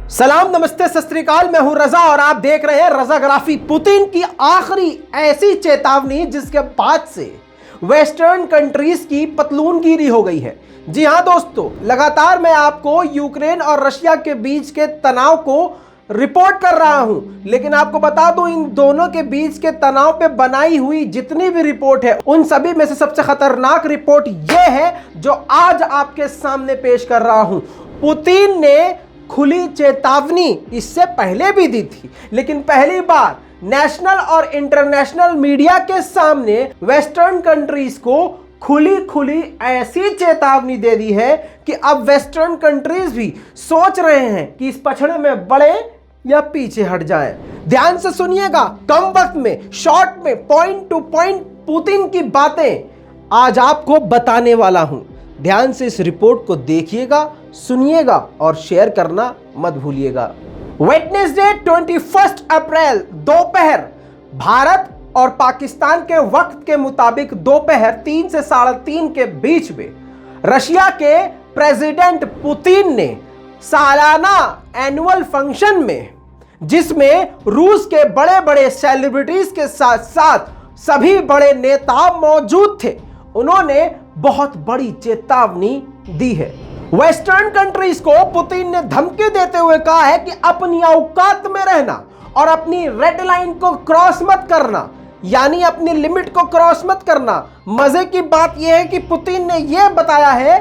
सलाम, नमस्ते, सत श्री अकाल। मैं हूं रजा और आप देख रहे हैं रजाग्राफी। पुतिन की आखिरी ऐसी चेतावनी जिसके बाद से वेस्टर्न कंट्रीज की पतलूनगिरी हो गई है। जी हां दोस्तों, लगातार मैं आपको यूक्रेन और रशिया के बीच के तनाव को रिपोर्ट कर रहा हूं, लेकिन आपको बता दूं इन दोनों के बीच के तनाव पे बनाई हुई जितनी भी रिपोर्ट है उन सभी में से सबसे खतरनाक रिपोर्ट यह है जो आज आपके सामने पेश कर रहा हूं। पुतिन ने खुली चेतावनी इससे पहले भी दी थी, लेकिन पहली बार नेशनल और इंटरनेशनल मीडिया के सामने वेस्टर्न कंट्रीज को खुली ऐसी चेतावनी दे दी है कि अब वेस्टर्न कंट्रीज भी सोच रहे हैं कि इस पछड़े में बढ़े या पीछे हट जाएं। ध्यान से सुनिएगा, कम वक्त में, शॉर्ट में, पॉइंट टू पॉइंट पुतिन की बातें आज आपको बताने वाला हूं। ध्यान से इस रिपोर्ट को देखिएगा, सुनिएगा और शेयर करना मत भूलिएगा। वेडनेसडे 21 अप्रैल दोपहर भारत और पाकिस्तान के वक्त के मुताबिक दोपहर 3 से 3:30 के बीच में रशिया के प्रेसिडेंट पुतिन ने सालाना एनुअल फंक्शन में, जिसमें रूस के बड़े बड़े सेलिब्रिटीज के साथ साथ सभी बड़े नेता मौजूद थे, उन्होंने बहुत बड़ी चेतावनी दी है। वेस्टर्न कंट्रीज को पुतिन ने धमकी देते हुए कहा है कि अपनी औकात में रहना और अपनी रेड लाइन को क्रॉस मत करना, यानी अपनी लिमिट को क्रॉस मत करना। मजे की बात यह है कि पुतिन ने यह बताया है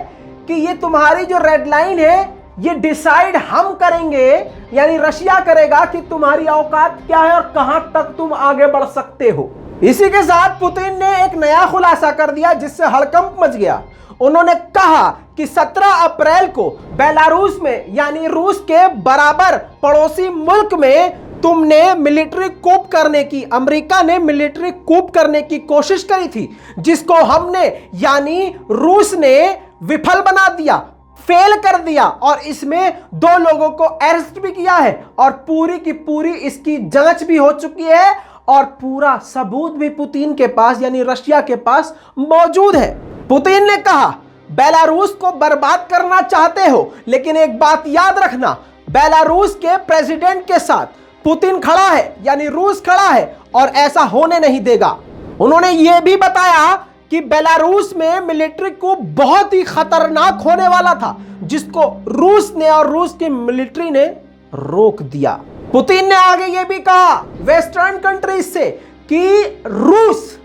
कि ये तुम्हारी जो रेड लाइन है ये डिसाइड हम करेंगे, यानी रशिया करेगा कि तुम्हारी औकात क्या है और कहां तक तुम आगे बढ़ सकते हो। इसी के साथ पुतिन ने एक नया खुलासा कर दिया जिससे हड़कंप मच गया। उन्होंने कहा कि 17 अप्रैल को बेलारूस में, यानी रूस के बराबर पड़ोसी मुल्क में तुमने मिलिट्री कूप करने की, अमेरिका ने मिलिट्री कूप करने की कोशिश करी थी, जिसको हमने, यानी रूस ने विफल बना दिया, फेल कर दिया और इसमें 2 लोगों को अरेस्ट भी किया है और पूरी की पूरी इसकी जांच भी हो चुकी है और पूरा सबूत भी पुतिन के पास, यानी रशिया के पास मौजूद है। पुतिन ने कहा, बेलारूस को बर्बाद करना चाहते हो, लेकिन एक बात याद रखना, बेलारूस के प्रेसिडेंट के साथ पुतिन खड़ा है, यानी रूस खड़ा है और ऐसा होने नहीं देगा। उन्होंने यह भी बताया कि बेलारूस में मिलिट्री कूप बहुत ही खतरनाक होने वाला था, जिसको रूस ने और रूस की मिलिट्री ने रोक दिया। पुतिन ने आगे यह भी कहा वेस्टर्न कंट्रीज से कि रूस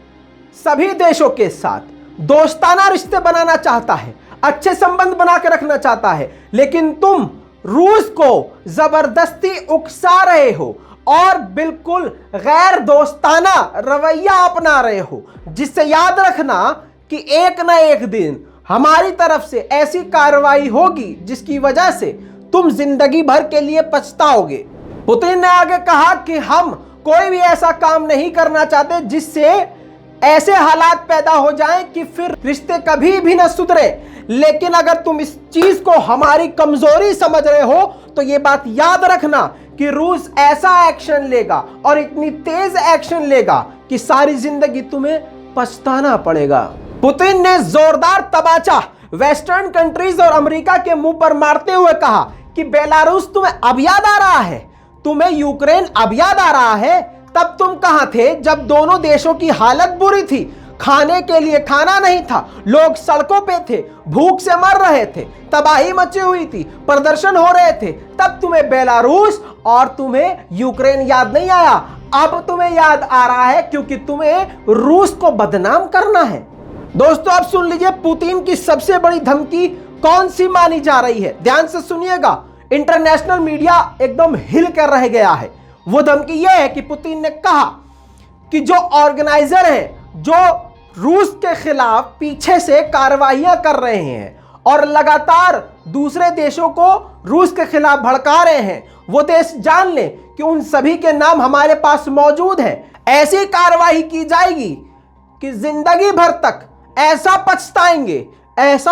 सभी देशों के साथ दोस्ताना रिश्ते बनाना चाहता है, अच्छे संबंध बना के रखना चाहता है, लेकिन तुम रूस को जबरदस्ती उकसा रहे हो और बिल्कुल गैर दोस्ताना रवैया अपना रहे हो, जिससे याद रखना कि एक ना एक दिन हमारी तरफ से ऐसी कार्रवाई होगी जिसकी वजह से तुम जिंदगी भर के लिए पछताओगे। पुतिन ने आगे कहा कि हम कोई भी ऐसा काम नहीं करना चाहते जिससे ऐसे हालात पैदा हो जाएं कि फिर रिश्ते कभी भी न सुधरे, लेकिन अगर तुम इस चीज को हमारी कमजोरी समझ रहे हो तो यह बात याद रखना कि रूस ऐसा एक्शन लेगा और इतनी तेज एक्शन लेगा कि सारी जिंदगी तुम्हें पछताना पड़ेगा। पुतिन ने जोरदार तमाचा वेस्टर्न कंट्रीज और अमेरिका के मुंह पर मारते हुए कहा कि बेलारूस तुम्हें अब याद आ रहा है, तुम्हें यूक्रेन अब याद आ रहा है, तब तुम कहां थे जब दोनों देशों की हालत बुरी थी, खाने के लिए खाना नहीं था, लोग सड़कों पे थे, भूख से मर रहे थे, तबाही मची हुई थी, प्रदर्शन हो रहे थे, तब तुम्हें बेलारूस और तुम्हें यूक्रेन याद नहीं आया। अब तुम्हें याद आ रहा है क्योंकि तुम्हें रूस को बदनाम करना है। दोस्तों, अब सुन लीजिए पुतिन की सबसे बड़ी धमकी कौन सी मानी जा रही है। ध्यान से सुनिएगा, इंटरनेशनल मीडिया एकदम हिल कर रह गया है। वो धमकी यह है कि पुतिन ने कहा कि जो ऑर्गेनाइजर हैं, जो रूस के खिलाफ पीछे से कार्रवाइयां कर रहे हैं और लगातार दूसरे देशों को रूस के खिलाफ भड़का रहे हैं, वो देश जान लें कि उन सभी के नाम हमारे पास मौजूद हैं। ऐसी कार्रवाई की जाएगी कि जिंदगी भर तक ऐसा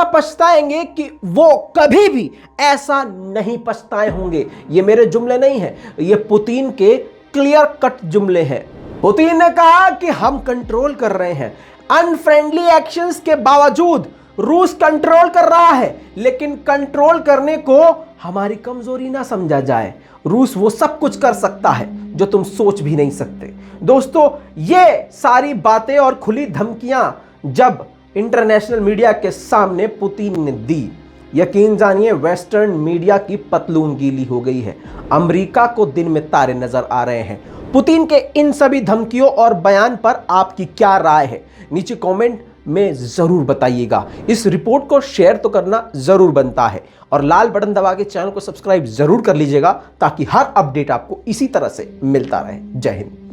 पछताएंगे कि वो कभी भी ऐसा नहीं पछताए होंगे। ये मेरे जुमले नहीं हैं, ये पुतिन के क्लियर कट जुमले हैं। पुतिन ने कहा कि हम कंट्रोल कर रहे हैं, अनफ्रेंडली एक्शंस के बावजूद रूस कंट्रोल कर रहा है, लेकिन कंट्रोल करने को हमारी कमजोरी ना समझा जाए। रूस वो सब कुछ कर सकता है जो तुम सोच भी नहीं सकते। दोस्तों, ये सारी बातें और खुली धमकियां जब इंटरनेशनल मीडिया के सामने पुतिन ने दी, यकीन जानिए वेस्टर्न मीडिया की पतलून गीली हो गई है। अमेरिका को दिन में तारे नजर आ रहे हैं। पुतिन के इन सभी धमकियों और बयान पर आपकी क्या राय है, नीचे कमेंट में जरूर बताइएगा। इस रिपोर्ट को शेयर तो करना जरूर बनता है और लाल बटन दबा के चैनल को सब्सक्राइब जरूर कर लीजिएगा ताकि हर अपडेट आपको इसी तरह से मिलता रहे। जय हिंद।